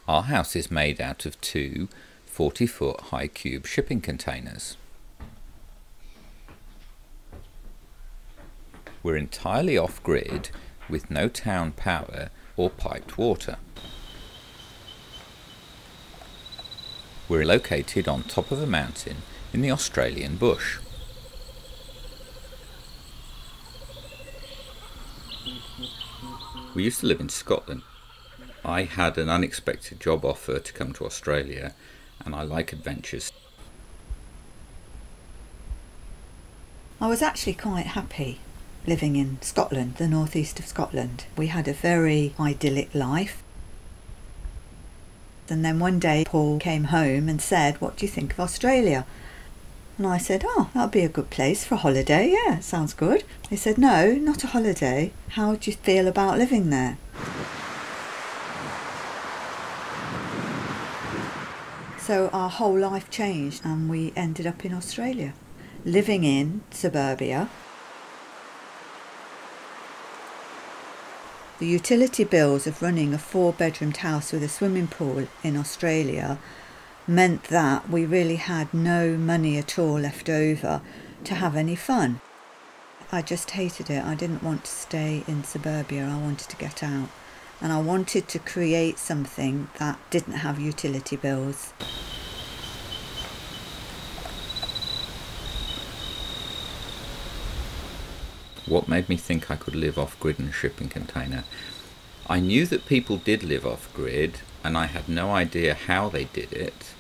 Our house is made out of two 40-foot high cube shipping containers. We're entirely off-grid with no town power or piped water. We're located on top of a mountain in the Australian bush. We used to live in Scotland. I had an unexpected job offer to come to Australia, and I like adventures. I was actually quite happy living in Scotland, the northeast of Scotland. We had a very idyllic life. And then one day Paul came home and said, "What do you think of Australia?" And I said, "Oh, that'll be a good place for a holiday. Yeah, sounds good." He said, "No, not a holiday. How do you feel about living there?" So our whole life changed and we ended up in Australia, living in suburbia. The utility bills of running a 4-bedroomed house with a swimming pool in Australia meant that we really had no money at all left over to have any fun. I just hated it. I didn't want to stay in suburbia. I wanted to get out. And I wanted to create something that didn't have utility bills. What made me think I could live off-grid in a shipping container? I knew that people did live off-grid, and I had no idea how they did it.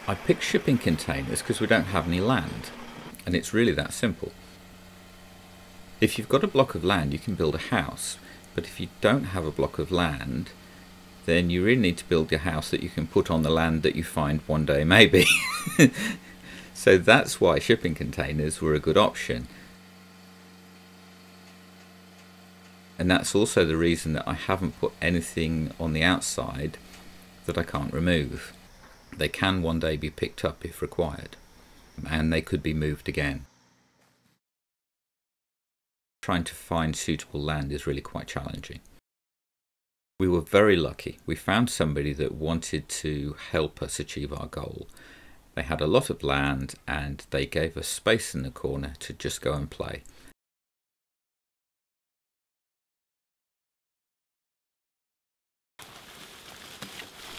I picked shipping containers because we don't have any land, and it's really that simple. If you've got a block of land, you can build a house, but if you don't have a block of land, then you really need to build your house that you can put on the land that you find one day maybe. So that's why shipping containers were a good option. And that's also the reason that I haven't put anything on the outside that I can't remove. They can one day be picked up if required, and they could be moved again. Trying to find suitable land is really quite challenging. We were very lucky. We found somebody that wanted to help us achieve our goal. They had a lot of land and they gave us space in the corner to just go and play.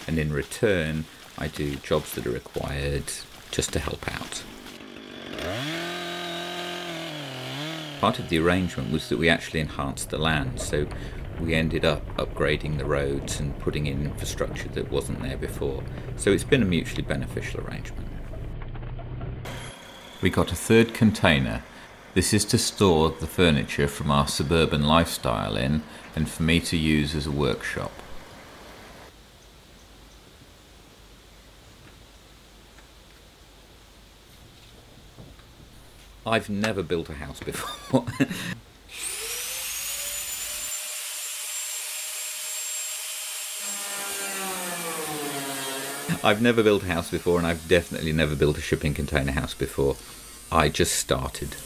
And in return, I do jobs that are required just to help out. Part of the arrangement was that we actually enhanced the land, so we ended up upgrading the roads and putting in infrastructure that wasn't there before. So it's been a mutually beneficial arrangement. We got a third container. This is to store the furniture from our suburban lifestyle in, and for me to use as a workshop. I've never built a house before. I've never built a house before, and I've definitely never built a shipping container house before. I just started.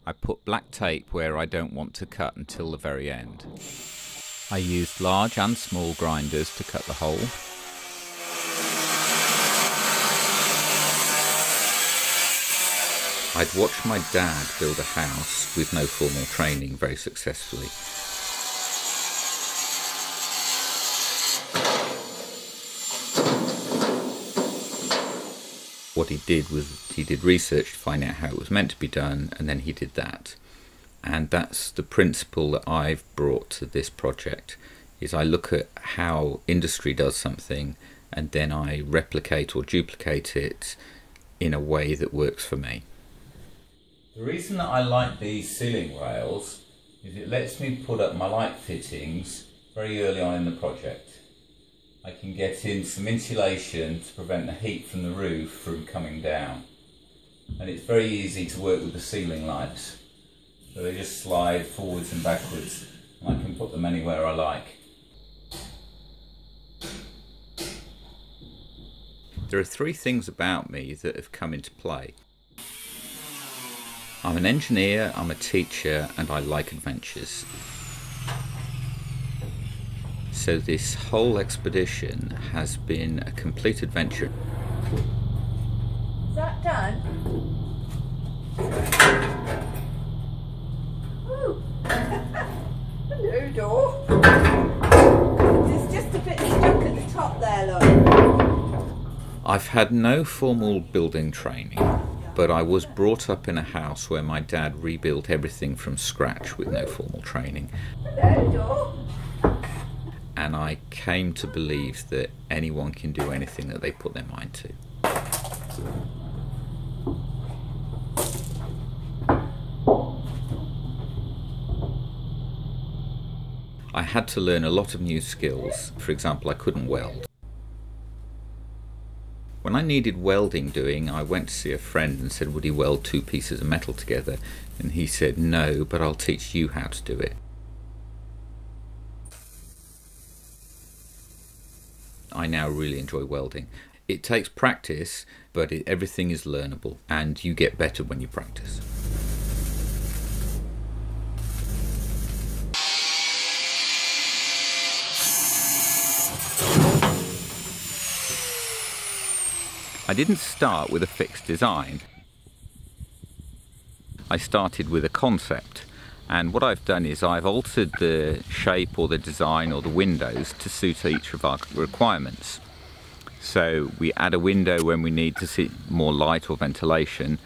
I put black tape where I don't want to cut until the very end. I used large and small grinders to cut the hole. I'd watched my dad build a house with no formal training very successfully. What he did was he did research to find out how it was meant to be done, and then he did that. And that's the principle that I've brought to this project, is I look at how industry does something and then I replicate or duplicate it in a way that works for me. The reason that I like these ceiling rails is it lets me put up my light fittings very early on in the project. I can get in some insulation to prevent the heat from the roof from coming down. And it's very easy to work with the ceiling lights. So they just slide forwards and backwards, and I can put them anywhere I like. There are three things about me that have come into play. I'm an engineer, I'm a teacher, and I like adventures. So this whole expedition has been a complete adventure. Is that done? Ooh. Hello, door. It's just a bit stuck at the top there, look. I've had no formal building training, but I was brought up in a house where my dad rebuilt everything from scratch with no formal training. Hello, door. And I came to believe that anyone can do anything that they put their mind to. I had to learn a lot of new skills. For example, I couldn't weld. When I needed welding doing, I went to see a friend and said, would he weld two pieces of metal together? And he said, no, but I'll teach you how to do it. I now really enjoy welding. It takes practice, but everything is learnable, and you get better when you practice. I didn't start with a fixed design. I started with a concept, and what I've done is I've altered the shape or the design or the windows to suit each of our requirements. So we add a window when we need to see more light or ventilation,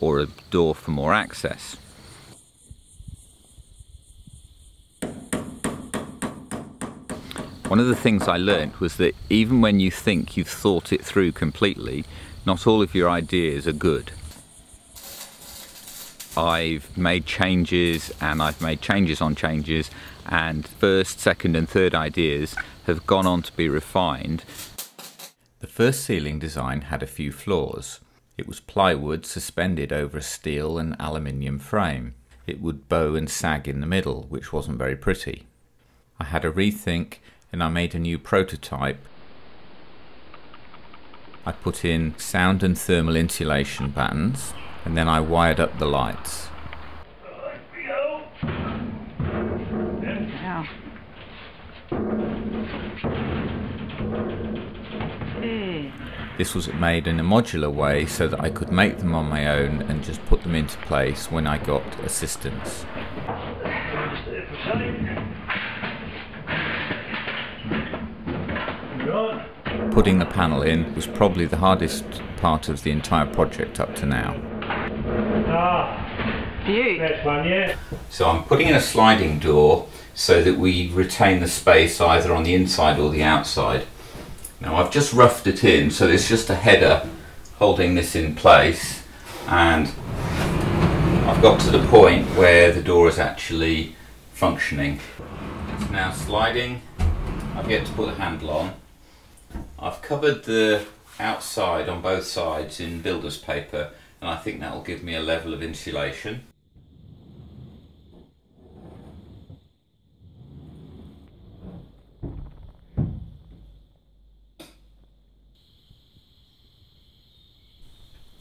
or a door for more access. One of the things I learned was that even when you think you've thought it through completely, not all of your ideas are good. I've made changes, and I've made changes on changes, and first, second and third ideas have gone on to be refined. The first ceiling design had a few flaws. It was plywood suspended over a steel and aluminium frame. It would bow and sag in the middle, which wasn't very pretty. I had a rethink, and I made a new prototype. I put in sound and thermal insulation patterns, and then I wired up the lights. This was made in a modular way so that I could make them on my own and just put them into place when I got assistance. Putting the panel in was probably the hardest part of the entire project up to now. So I'm putting in a sliding door so that we retain the space either on the inside or the outside. Now I've just roughed it in, so there's just a header holding this in place, and I've got to the point where the door is actually functioning. It's now sliding. I've yet to put a handle on. I've covered the outside on both sides in builder's paper, and I think that will give me a level of insulation.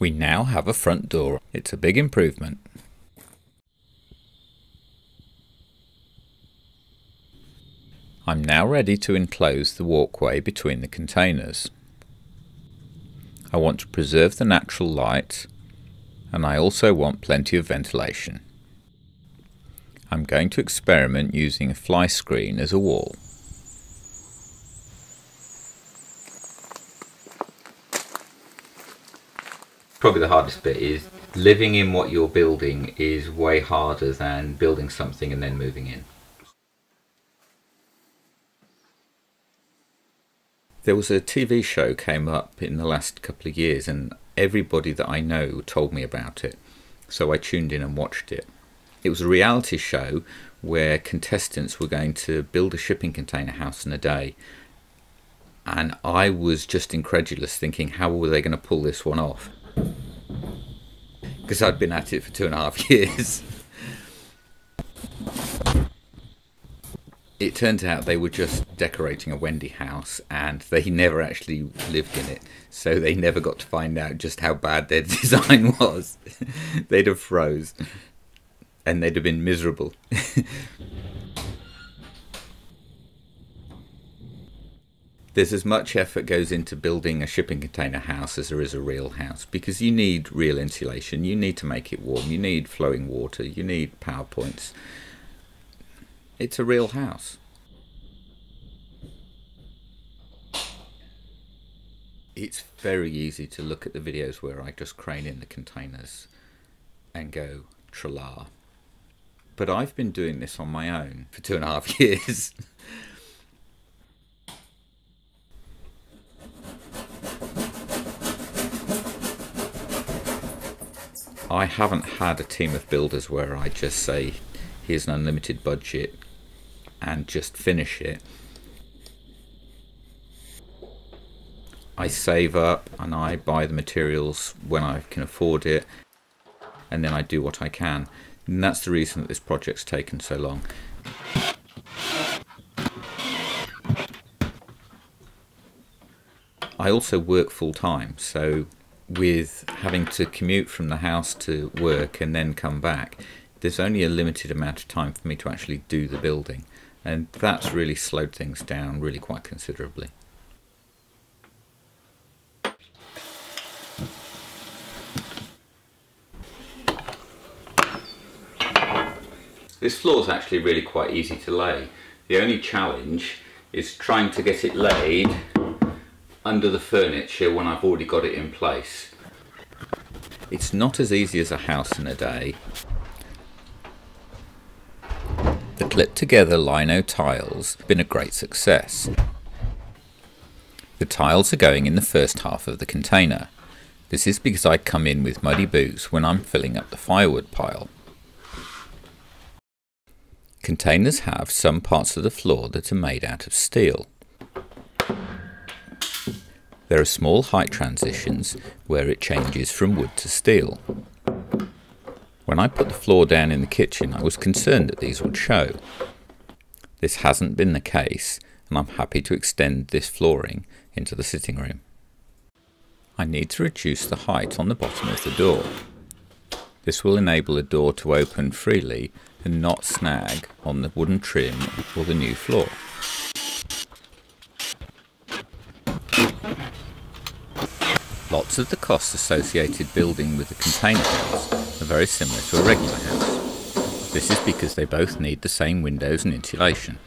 We now have a front door. It's a big improvement. I'm now ready to enclose the walkway between the containers. I want to preserve the natural light, and I also want plenty of ventilation. I'm going to experiment using a fly screen as a wall. Probably the hardest bit is living in what you're building is way harder than building something and then moving in. There was a TV show came up in the last couple of years, and everybody that I know told me about it, so I tuned in and watched it. It was a reality show where contestants were going to build a shipping container house in a day, And I was just incredulous, thinking, how were they going to pull this one off? Because I'd been at it for 2.5 years. It turns out they were just decorating a Wendy house, and they never actually lived in it, so they never got to find out just how bad their design was. They'd have froze, and they'd have been miserable. There's as much effort goes into building a shipping container house as there is a real house, because you need real insulation, you need to make it warm, you need flowing water, you need power points. It's a real house. It's very easy to look at the videos where I just crane in the containers and go tra-la. But I've been doing this on my own for 2.5 years. I haven't had a team of builders where I just say, here's an unlimited budget and just finish it. I save up and I buy the materials when I can afford it, and then I do what I can. And that's the reason that this project's taken so long. I also work full time, so with having to commute from the house to work and then come back, there's only a limited amount of time for me to actually do the building, and that's really slowed things down really quite considerably. This floor is actually really quite easy to lay. The only challenge is trying to get it laid under the furniture when I've already got it in place. It's not as easy as a house in a day. The clipped together lino tiles have been a great success. The tiles are going in the first half of the container. This is because I come in with muddy boots when I'm filling up the firewood pile. Containers have some parts of the floor that are made out of steel. There are small height transitions where it changes from wood to steel. When I put the floor down in the kitchen, I was concerned that these would show. This hasn't been the case, and I'm happy to extend this flooring into the sitting room. I need to reduce the height on the bottom of the door. This will enable the door to open freely and not snag on the wooden trim or the new floor. Lots of the costs associated building with a container house are very similar to a regular house. This is because they both need the same windows and insulation.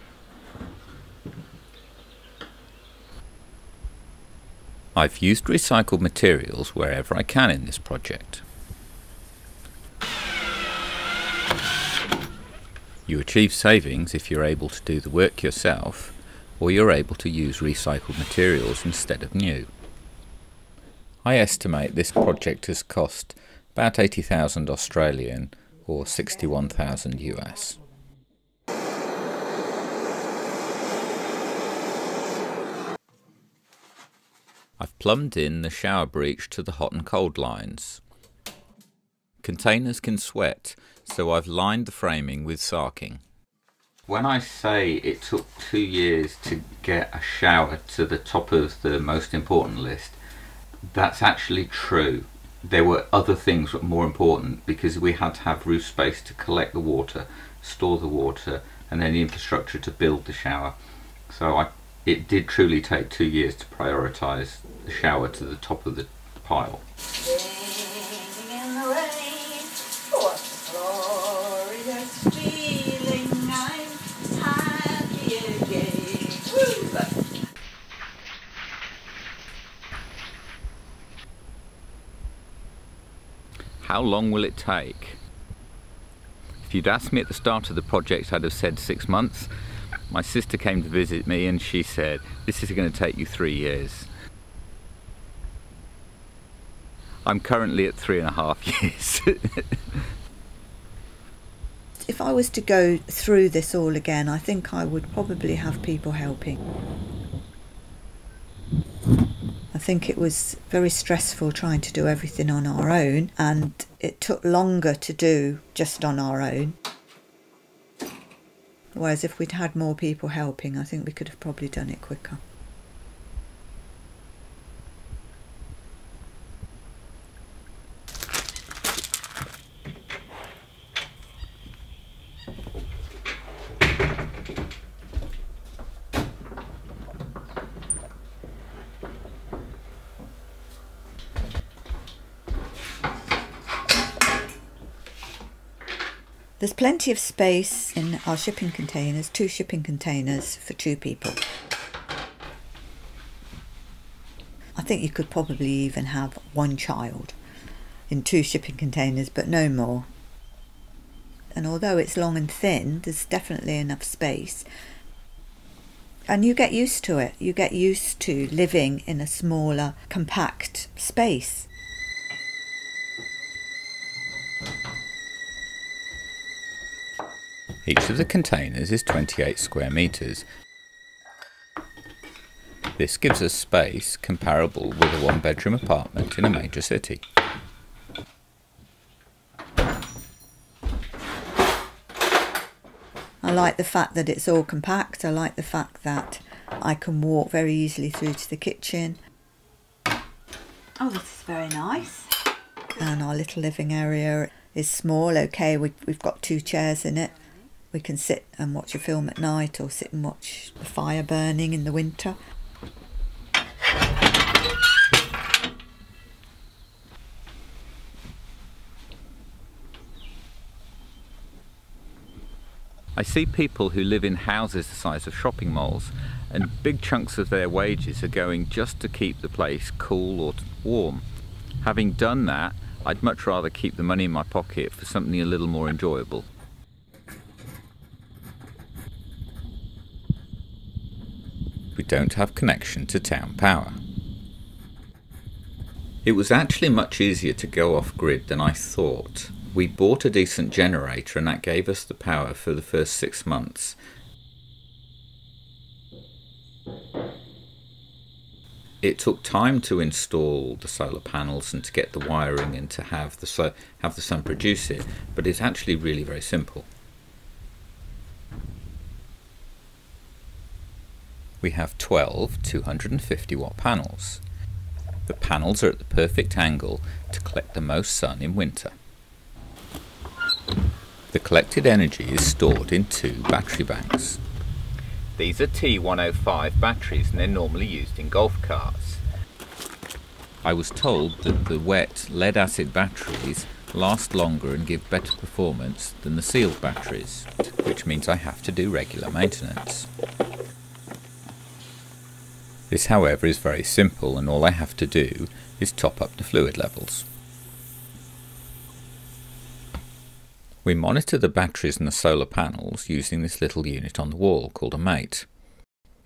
I've used recycled materials wherever I can in this project. You achieve savings if you're able to do the work yourself, or you're able to use recycled materials instead of new. I estimate this project has cost about 80,000 Australian or 61,000 US. I've plumbed in the shower breach to the hot and cold lines. Containers can sweat, so I've lined the framing with sarking. When I say it took 2 years to get a shower to the top of the most important list, that's actually true. There were other things that were more important because we had to have roof space to collect the water, store the water, and then the infrastructure to build the shower. So it did truly take 2 years to prioritise the shower to the top of the pile. How long will it take? If you'd asked me at the start of the project, I'd have said 6 months. My sister came to visit me and she said, this is going to take you 3 years. I'm currently at 3.5 years. If I was to go through this all again, I think I would probably have people helping. think it was very stressful trying to do everything on our own, and it took longer to do just on our own. Whereas if we'd had more people helping, I think we could have probably done it quicker. There's plenty of space in our shipping containers, 2 shipping containers for 2 people. I think you could probably even have 1 child in 2 shipping containers, but no more. And although it's long and thin, there's definitely enough space. And you get used to it. You get used to living in a smaller, compact space. Each of the containers is 28 square metres. This gives us space comparable with a 1-bedroom apartment in a major city. I like the fact that it's all compact. I like the fact that I can walk very easily through to the kitchen. Oh, this is very nice. And our little living area is small. Okay, we've got 2 chairs in it. We can sit and watch a film at night or sit and watch the fire burning in the winter. I see people who live in houses the size of shopping malls, and big chunks of their wages are going just to keep the place cool or warm. Having done that, I'd much rather keep the money in my pocket for something a little more enjoyable. We don't have connection to town power. It was actually much easier to go off grid than I thought. We bought a decent generator and that gave us the power for the first 6 months. It took time to install the solar panels and to get the wiring and to have the sun produce it, but it's actually really very simple. We have 12 250 watt panels. The panels are at the perfect angle to collect the most sun in winter. The collected energy is stored in 2 battery banks. These are T105 batteries and they're normally used in golf carts. I was told that the wet lead acid batteries last longer and give better performance than the sealed batteries, which means I have to do regular maintenance. This, however, is very simple and all I have to do is top up the fluid levels. We monitor the batteries and the solar panels using this little unit on the wall called a mate.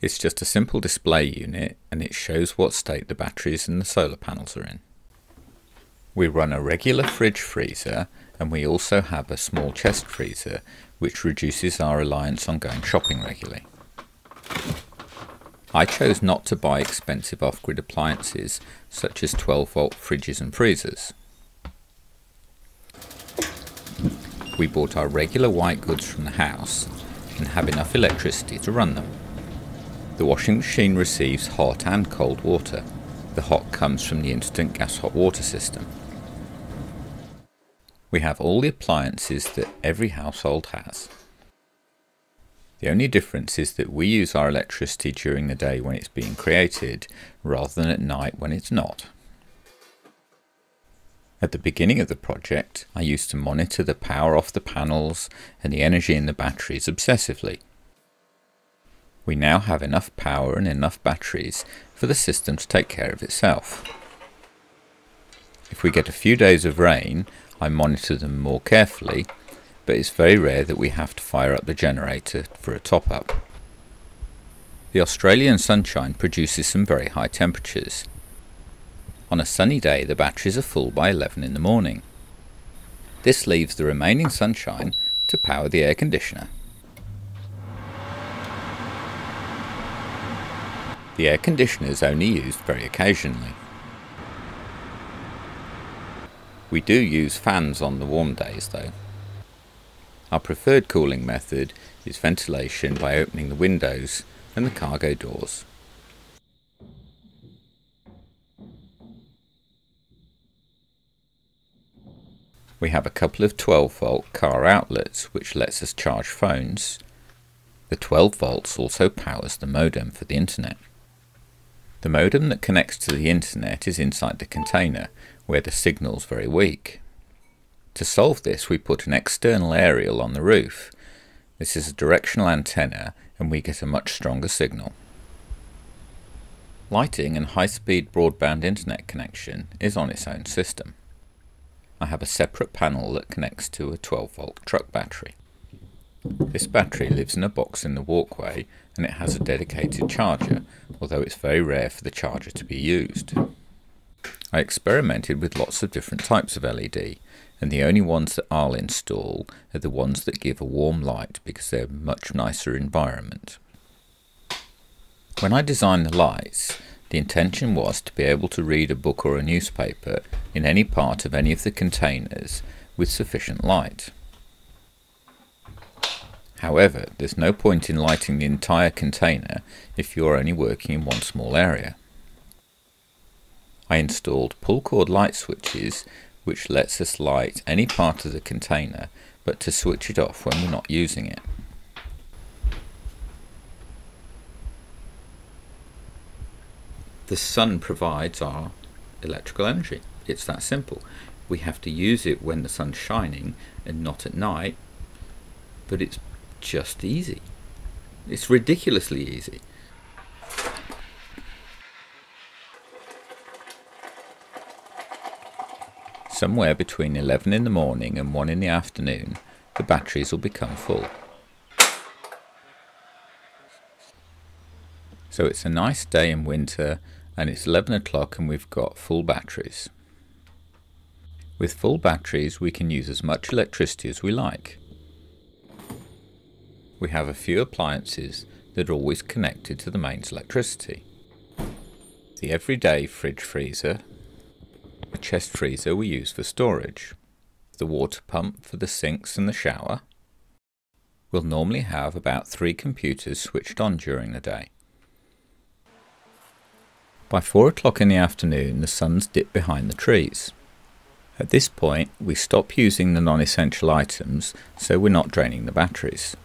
It's just a simple display unit and it shows what state the batteries and the solar panels are in. We run a regular fridge freezer and we also have a small chest freezer which reduces our reliance on going shopping regularly. I chose not to buy expensive off-grid appliances such as 12-volt fridges and freezers. We bought our regular white goods from the house and have enough electricity to run them. The washing machine receives hot and cold water. The hot comes from the instant gas hot water system. We have all the appliances that every household has. The only difference is that we use our electricity during the day when it's being created, rather than at night when it's not. At the beginning of the project, I used to monitor the power off the panels and the energy in the batteries obsessively. We now have enough power and enough batteries for the system to take care of itself. If we get a few days of rain, I monitor them more carefully, but it's very rare that we have to fire up the generator for a top-up. The Australian sunshine produces some very high temperatures. On a sunny day, the batteries are full by 11 in the morning. This leaves the remaining sunshine to power the air conditioner. The air conditioner is only used very occasionally. We do use fans on the warm days though. Our preferred cooling method is ventilation by opening the windows and the cargo doors. We have a couple of 12-volt car outlets which lets us charge phones. The 12 volts also powers the modem for the internet. The modem that connects to the internet is inside the container, where the signal's very weak. To solve this, we put an external aerial on the roof. This is a directional antenna and we get a much stronger signal. Lighting and high-speed broadband internet connection is on its own system. I have a separate panel that connects to a 12-volt truck battery. This battery lives in a box in the walkway and it has a dedicated charger, although it's very rare for the charger to be used. I experimented with lots of different types of LED, and the only ones that I'll install are the ones that give a warm light because they're a much nicer environment. When I designed the lights, the intention was to be able to read a book or a newspaper in any part of any of the containers with sufficient light. However, there's no point in lighting the entire container if you're only working in one small area. I installed pull cord light switches which lets us light any part of the container but to switch it off when we're not using it. The sun provides our electrical energy. It's that simple. We have to use it when the sun's shining and not at night, but it's just easy. It's ridiculously easy. Somewhere between 11 in the morning and 1 in the afternoon, the batteries will become full. So it's a nice day in winter and it's 11 o'clock and we've got full batteries. With full batteries we can use as much electricity as we like. We have a few appliances that are always connected to the mains electricity. The everyday fridge freezer, a chest freezer we use for storage, the water pump for the sinks and the shower. We'll normally have about 3 computers switched on during the day. By 4 o'clock in the afternoon the sun's dipped behind the trees. At this point we stop using the non-essential items so we're not draining the batteries.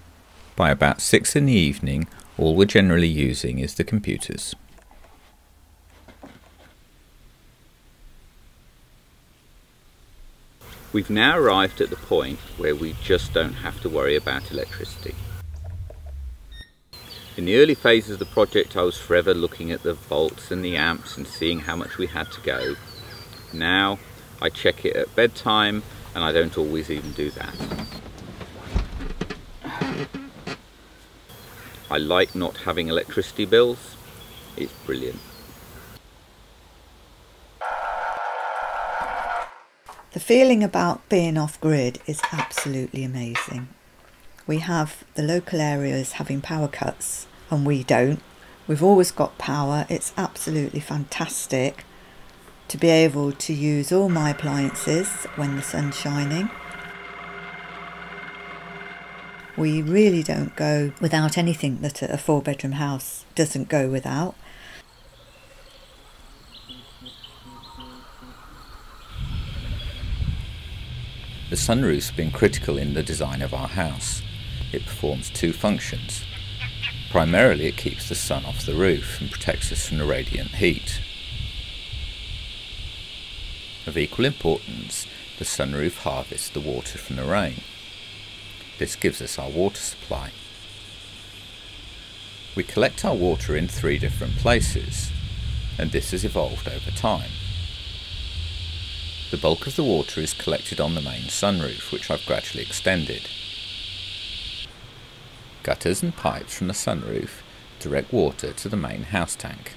By about 6 in the evening all we're generally using is the computers. We've now arrived at the point where we just don't have to worry about electricity. In the early phases of the project I was forever looking at the volts and the amps and seeing how much we had to go. Now I check it at bedtime and I don't always even do that. I like not having electricity bills. It's brilliant. The feeling about being off-grid is absolutely amazing. We have the local areas having power cuts and we don't. We've always got power. It's absolutely fantastic to be able to use all my appliances when the sun's shining. We really don't go without anything that a 4-bedroom house doesn't go without. The sunroof's been critical in the design of our house. It performs 2 functions. Primarily it keeps the sun off the roof and protects us from the radiant heat. Of equal importance, the sunroof harvests the water from the rain. This gives us our water supply. We collect our water in 3 different places, and this has evolved over time. The bulk of the water is collected on the main sunroof, which I've gradually extended. Gutters and pipes from the sunroof direct water to the main house tank.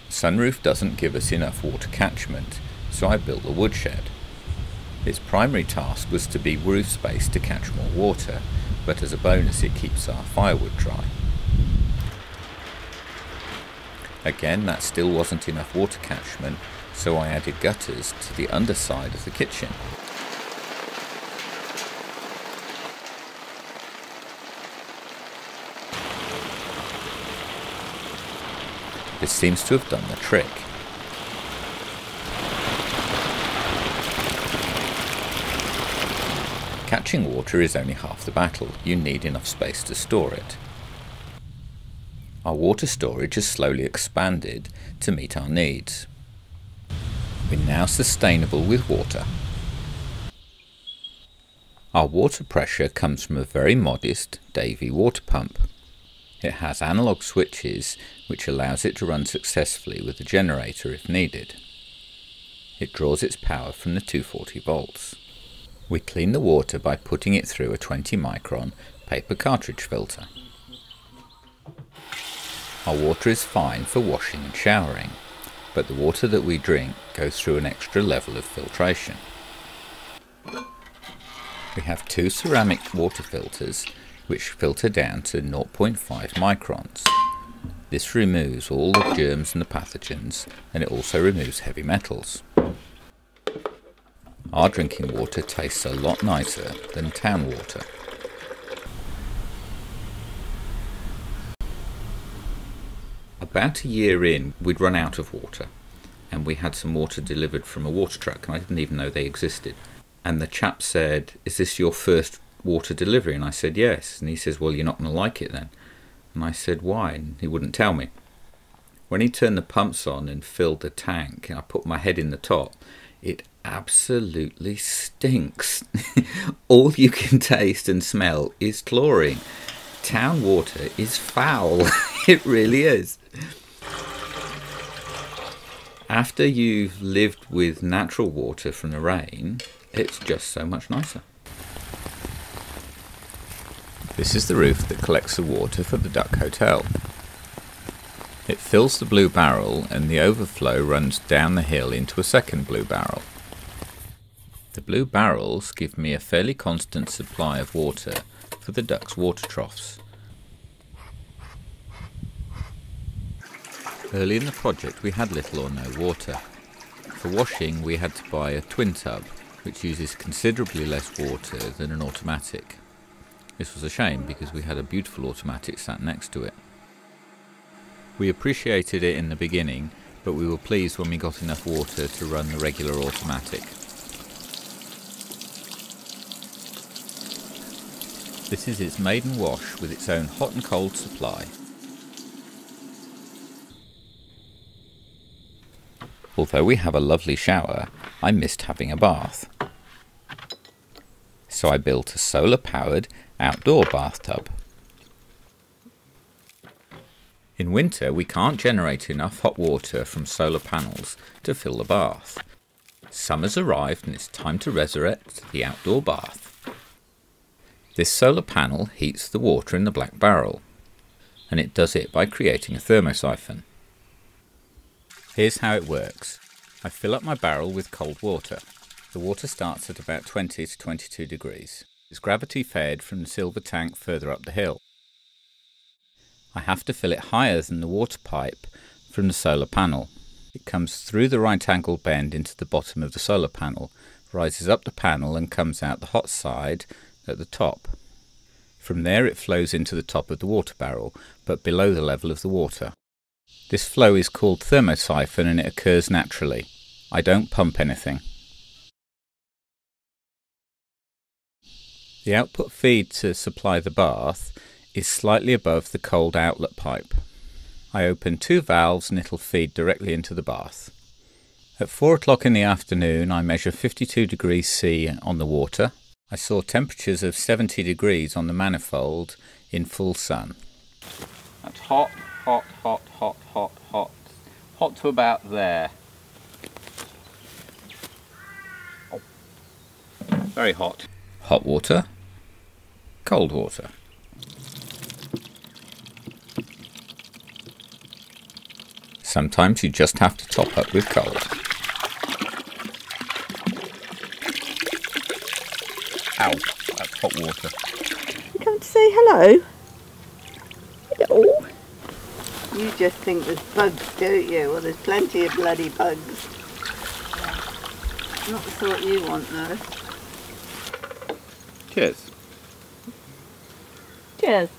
The sunroof doesn't give us enough water catchment, so I built a woodshed. Its primary task was to be roof space to catch more water, but as a bonus it keeps our firewood dry. Again, that still wasn't enough water catchment, so I added gutters to the underside of the kitchen. This seems to have done the trick. Catching water is only half the battle. You need enough space to store it. Our water storage has slowly expanded to meet our needs. We're now sustainable with water. Our water pressure comes from a very modest Davy water pump. It has analog switches which allows it to run successfully with the generator if needed. It draws its power from the 240 volts. We clean the water by putting it through a 20 micron paper cartridge filter. Our water is fine for washing and showering, but the water that we drink goes through an extra level of filtration. We have 2 ceramic water filters which filter down to 0.5 microns. This removes all the germs and the pathogens, and it also removes heavy metals. Our drinking water tastes a lot nicer than town water. About a year in, we'd run out of water, and we had some water delivered from a water truck, and I didn't even know they existed. And the chap said, "Is this your first water delivery?" And I said, "Yes." And he says, "Well, you're not going to like it then." And I said, "Why?" And he wouldn't tell me. When he turned the pumps on and filled the tank, and I put my head in the top, it absolutely stinks. All you can taste and smell is chlorine. Town water is foul. It really is. After you've lived with natural water from the rain, it's just so much nicer. This is the roof that collects the water for the Duck Hotel. It fills the blue barrel and the overflow runs down the hill into a second blue barrel. The blue barrels give me a fairly constant supply of water for the ducks' water troughs. Early in the project we had little or no water. For washing we had to buy a twin tub, which uses considerably less water than an automatic. This was a shame because we had a beautiful automatic sat next to it. We appreciated it in the beginning, but we were pleased when we got enough water to run the regular automatic. This is its maiden wash with its own hot and cold supply. Although we have a lovely shower, I missed having a bath. So I built a solar-powered outdoor bathtub. In winter we can't generate enough hot water from solar panels to fill the bath. Summer's arrived and it's time to resurrect the outdoor bath. This solar panel heats the water in the black barrel, and it does it by creating a thermosiphon. Here's how it works. I fill up my barrel with cold water. The water starts at about 20 to 22 degrees. It's gravity fed from the silver tank further up the hill. I have to fill it higher than the water pipe from the solar panel. It comes through the right angle bend into the bottom of the solar panel, rises up the panel and comes out the hot side at the top. From there it flows into the top of the water barrel, but below the level of the water. This flow is called thermosiphon and it occurs naturally. I don't pump anything. The output feed to supply the bath is slightly above the cold outlet pipe. I open 2 valves and it'll feed directly into the bath. At 4 o'clock in the afternoon I measure 52 degrees C on the water. I saw temperatures of 70 degrees on the manifold in full sun. That's hot, hot, hot, hot, hot, hot. Hot to about there. Oh. Very hot. Hot water, cold water. Sometimes you just have to top up with cold. Ow, that's hot water. You come to say hello? Hello. You just think there's bugs, don't you? Well, there's plenty of bloody bugs. Not the sort you want, though. Cheers. Cheers.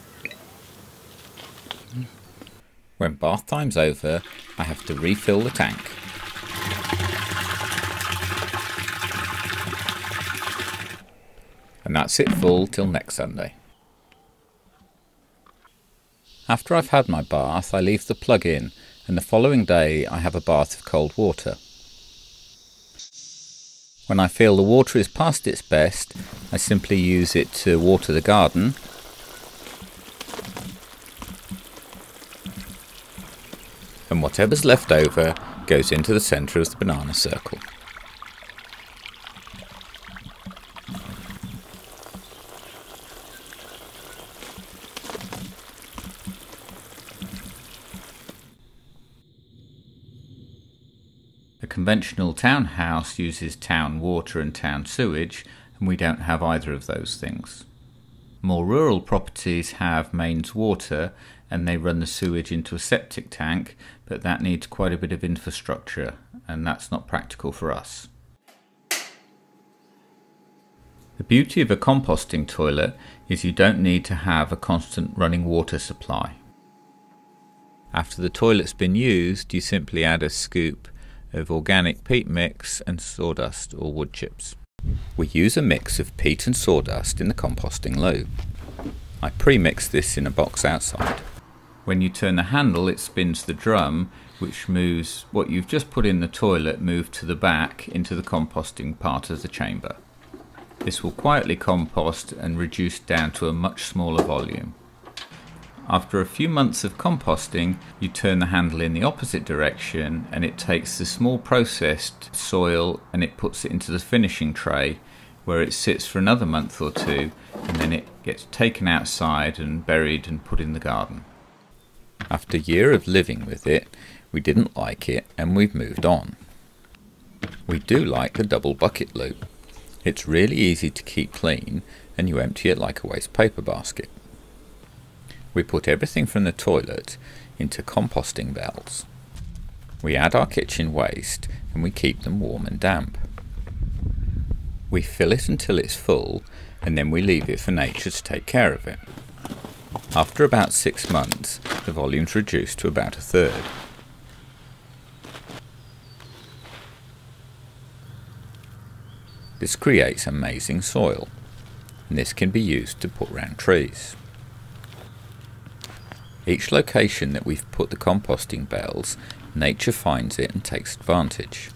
When bath time's over, I have to refill the tank. And that's it full till next Sunday. After I've had my bath, I leave the plug in, and the following day I have a bath of cold water. When I feel the water is past its best, I simply use it to water the garden, and whatever's left over goes into the centre of the banana circle. A conventional townhouse uses town water and town sewage, and we don't have either of those things. More rural properties have mains water and they run the sewage into a septic tank, but that needs quite a bit of infrastructure, and that's not practical for us. The beauty of a composting toilet is you don't need to have a constant running water supply. After the toilet's been used, you simply add a scoop of organic peat mix and sawdust or wood chips. We use a mix of peat and sawdust in the composting lobe. I pre-mix this in a box outside. When you turn the handle, it spins the drum, which moves what you've just put in the toilet moved to the back into the composting part of the chamber. This will quietly compost and reduce down to a much smaller volume. After a few months of composting, you turn the handle in the opposite direction and it takes the small processed soil and it puts it into the finishing tray, where it sits for another month or two, and then it gets taken outside and buried and put in the garden. After a year of living with it, we didn't like it and we've moved on. We do like the double bucket loop. It's really easy to keep clean and you empty it like a waste paper basket. We put everything from the toilet into composting bells. We add our kitchen waste and we keep them warm and damp. We fill it until it's full and then we leave it for nature to take care of it. After about 6 months, the volume's reduced to about a third. This creates amazing soil, and this can be used to put round trees. Each location that we've put the composting bells, nature finds it and takes advantage.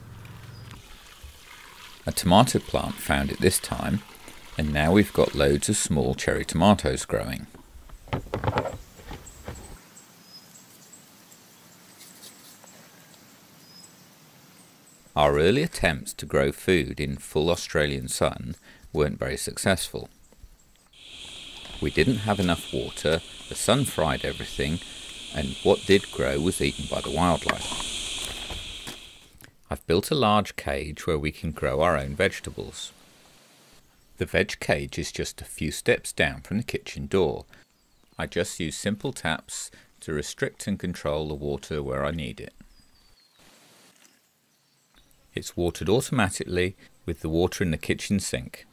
A tomato plant found it this time, and now we've got loads of small cherry tomatoes growing. Our early attempts to grow food in full Australian sun weren't very successful. We didn't have enough water, the sun fried everything, and what did grow was eaten by the wildlife. I've built a large cage where we can grow our own vegetables. The veg cage is just a few steps down from the kitchen door. I just use simple taps to restrict and control the water where I need it. It's watered automatically with the water in the kitchen sink.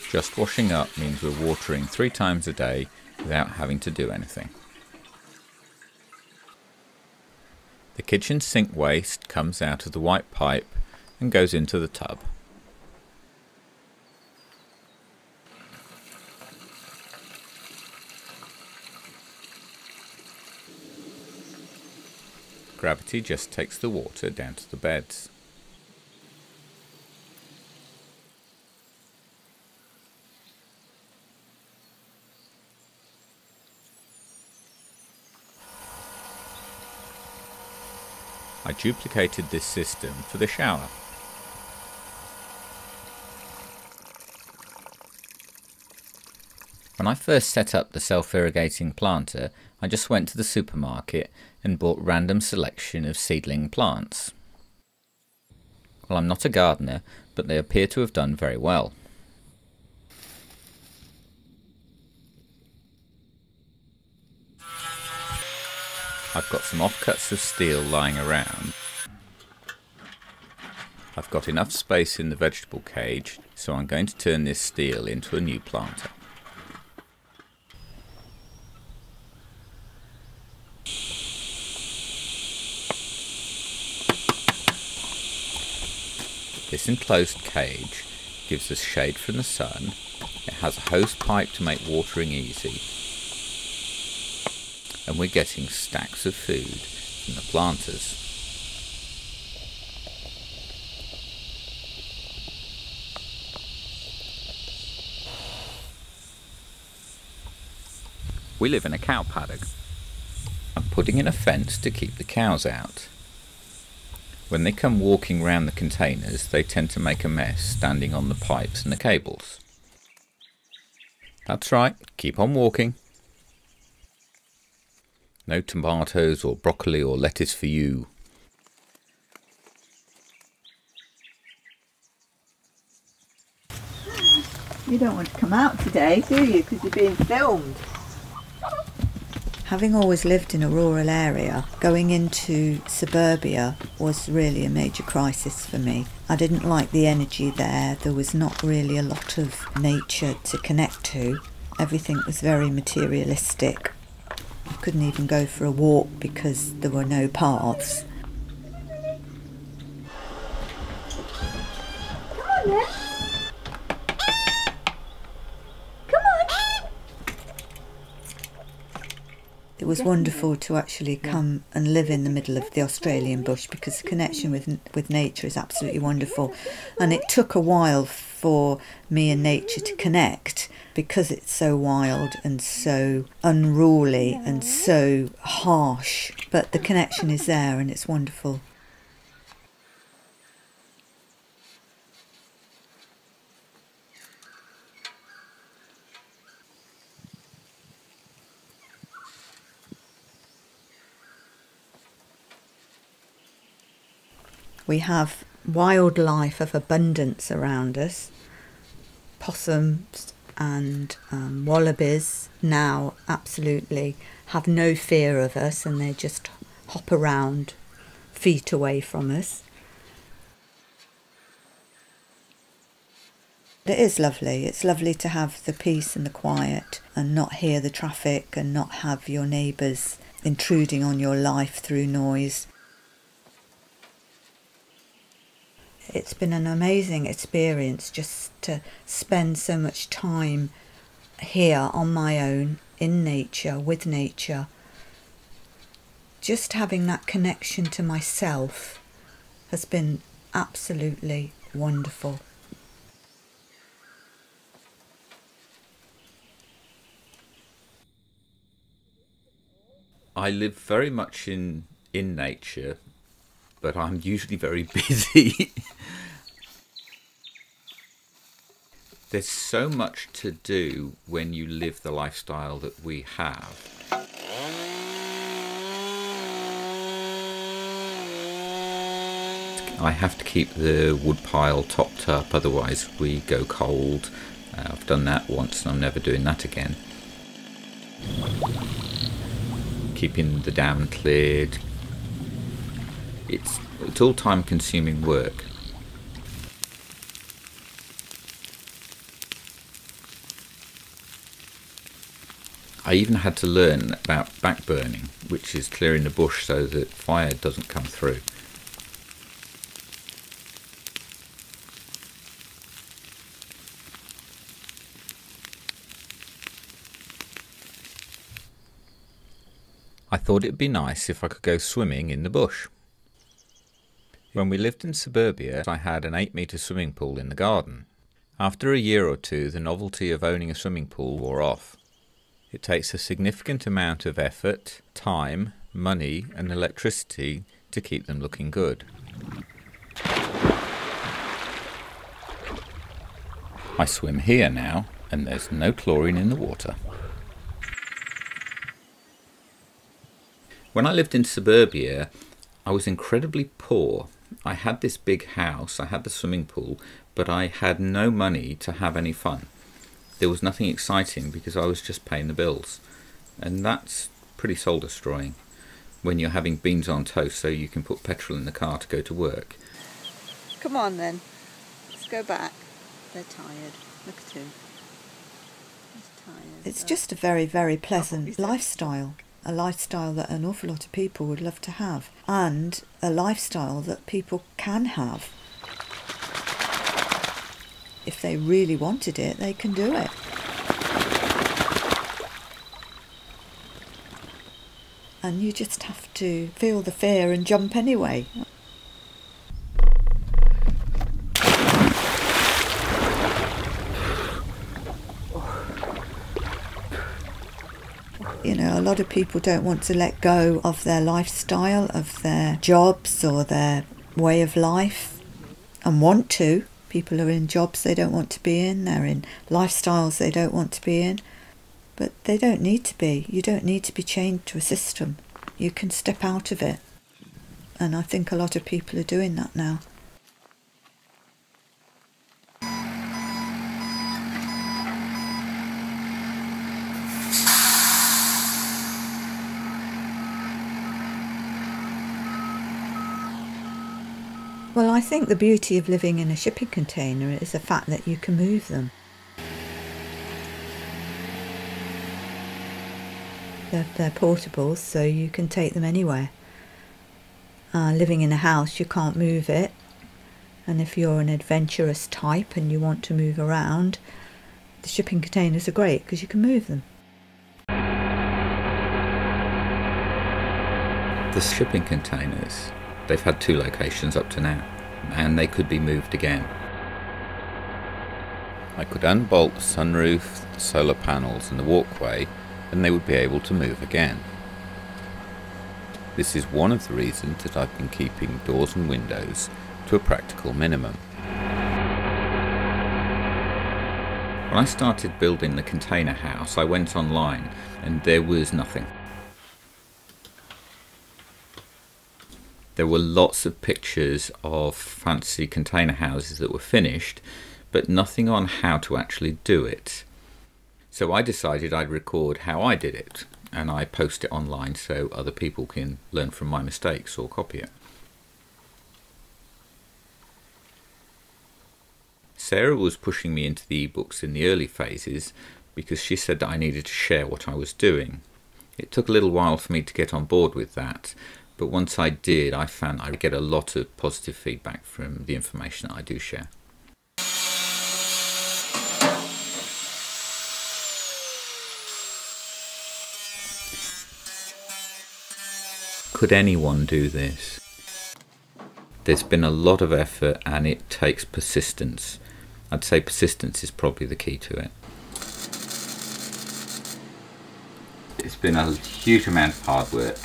Just washing up means we're watering 3 times a day without having to do anything. The kitchen sink waste comes out of the white pipe and goes into the tub. Gravity just takes the water down to the beds. I duplicated this system for the shower. When I first set up the self-irrigating planter, I just went to the supermarket and bought a random selection of seedling plants. Well, I'm not a gardener, but they appear to have done very well. I've got some offcuts of steel lying around. I've got enough space in the vegetable cage, so I'm going to turn this steel into a new planter. This enclosed cage gives us shade from the sun. It has a hose pipe to make watering easy. And we're getting stacks of food from the planters. We live in a cow paddock. I'm putting in a fence to keep the cows out. When they come walking round the containers, they tend to make a mess standing on the pipes and the cables. That's right, keep on walking. No tomatoes or broccoli or lettuce for you. You don't want to come out today, do you? Because you're being filmed. Having always lived in a rural area, going into suburbia was really a major crisis for me. I didn't like the energy there. There was not really a lot of nature to connect to. Everything was very materialistic. I couldn't even go for a walk because there were no paths. Come on then. It was wonderful to actually come and live in the middle of the Australian bush, because the connection with nature is absolutely wonderful. And it took a while for me and nature to connect, because it's so wild and so unruly and so harsh. But the connection is there and it's wonderful. We have wildlife of abundance around us. Possums and wallabies now absolutely have no fear of us, and they just hop around feet away from us. It is lovely. It's lovely to have the peace and the quiet and not hear the traffic and not have your neighbours intruding on your life through noise. It's been an amazing experience just to spend so much time here on my own, in nature, with nature. Just having that connection to myself has been absolutely wonderful. I live very much in nature, but I'm usually very busy. There's so much to do when you live the lifestyle that we have. I have to keep the wood pile topped up, otherwise we go cold. I've done that once and I'm never doing that again. Keeping the dam cleared. It's all time-consuming work. I even had to learn about backburning, which is clearing the bush so that fire doesn't come through. I thought it'd be nice if I could go swimming in the bush. When we lived in suburbia, I had an 8-metre swimming pool in the garden. After a year or two, the novelty of owning a swimming pool wore off. It takes a significant amount of effort, time, money and electricity to keep them looking good. I swim here now, and there's no chlorine in the water. When I lived in suburbia, I was incredibly poor. I had this big house, I had the swimming pool, but I had no money to have any fun. There was nothing exciting because I was just paying the bills, and that's pretty soul destroying. when you're having beans on toast so you can put petrol in the car to go to work. Come on then, let's go back. They're tired. Look at him. He's tired. It's just a very, very pleasant lifestyle. A lifestyle that an awful lot of people would love to have. And a lifestyle that people can have. If they really wanted it, they can do it. And you just have to feel the fear and jump anyway. You know, a lot of people don't want to let go of their lifestyle, of their jobs or their way of life, and want to. People are in jobs they don't want to be in, they're in lifestyles they don't want to be in, but they don't need to be. You don't need to be chained to a system. You can step out of it. And I think a lot of people are doing that now. Well, I think the beauty of living in a shipping container is the fact that you can move them. They're portable, so you can take them anywhere. Living in a house, you can't move it. And if you're an adventurous type and you want to move around, the shipping containers are great because you can move them. The shipping containers, they've had 2 locations up to now, and they could be moved again. I could unbolt the sunroof, the solar panels and the walkway, and they would be able to move again. This is one of the reasons that I've been keeping doors and windows to a practical minimum. When I started building the container house, I went online and there was nothing. There were lots of pictures of fancy container houses that were finished, but nothing on how to actually do it. So I decided I'd record how I did it, and I post it online so other people can learn from my mistakes or copy it. Sarah was pushing me into the ebooks in the early phases because she said that I needed to share what I was doing. It took a little while for me to get on board with that, but once I did, I found I get a lot of positive feedback from the information that I do share. Could anyone do this? There's been a lot of effort and it takes persistence. I'd say persistence is probably the key to it. It's been a huge amount of hard work.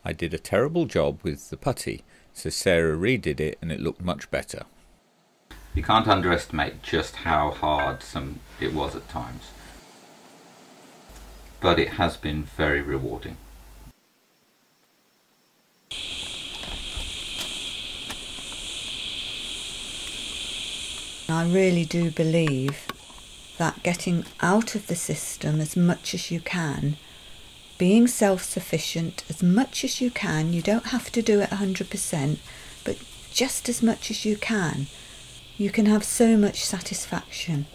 I did a terrible job with the putty, so Sarah redid it and it looked much better. You can't underestimate just how hard it was at times, but it has been very rewarding. I really do believe that getting out of the system as much as you can, being self-sufficient as much as you can, you don't have to do it 100%, but just as much as you can have so much satisfaction.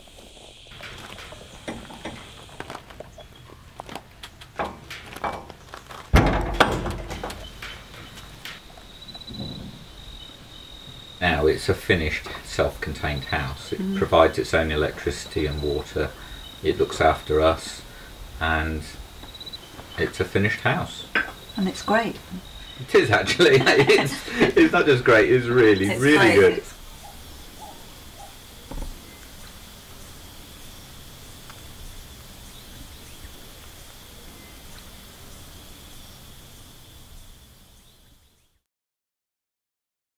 Now it's a finished self-contained house. It provides its own electricity and water. It looks after us, and it's a finished house. And it's great. It is actually. It's not just great, it's really, really good.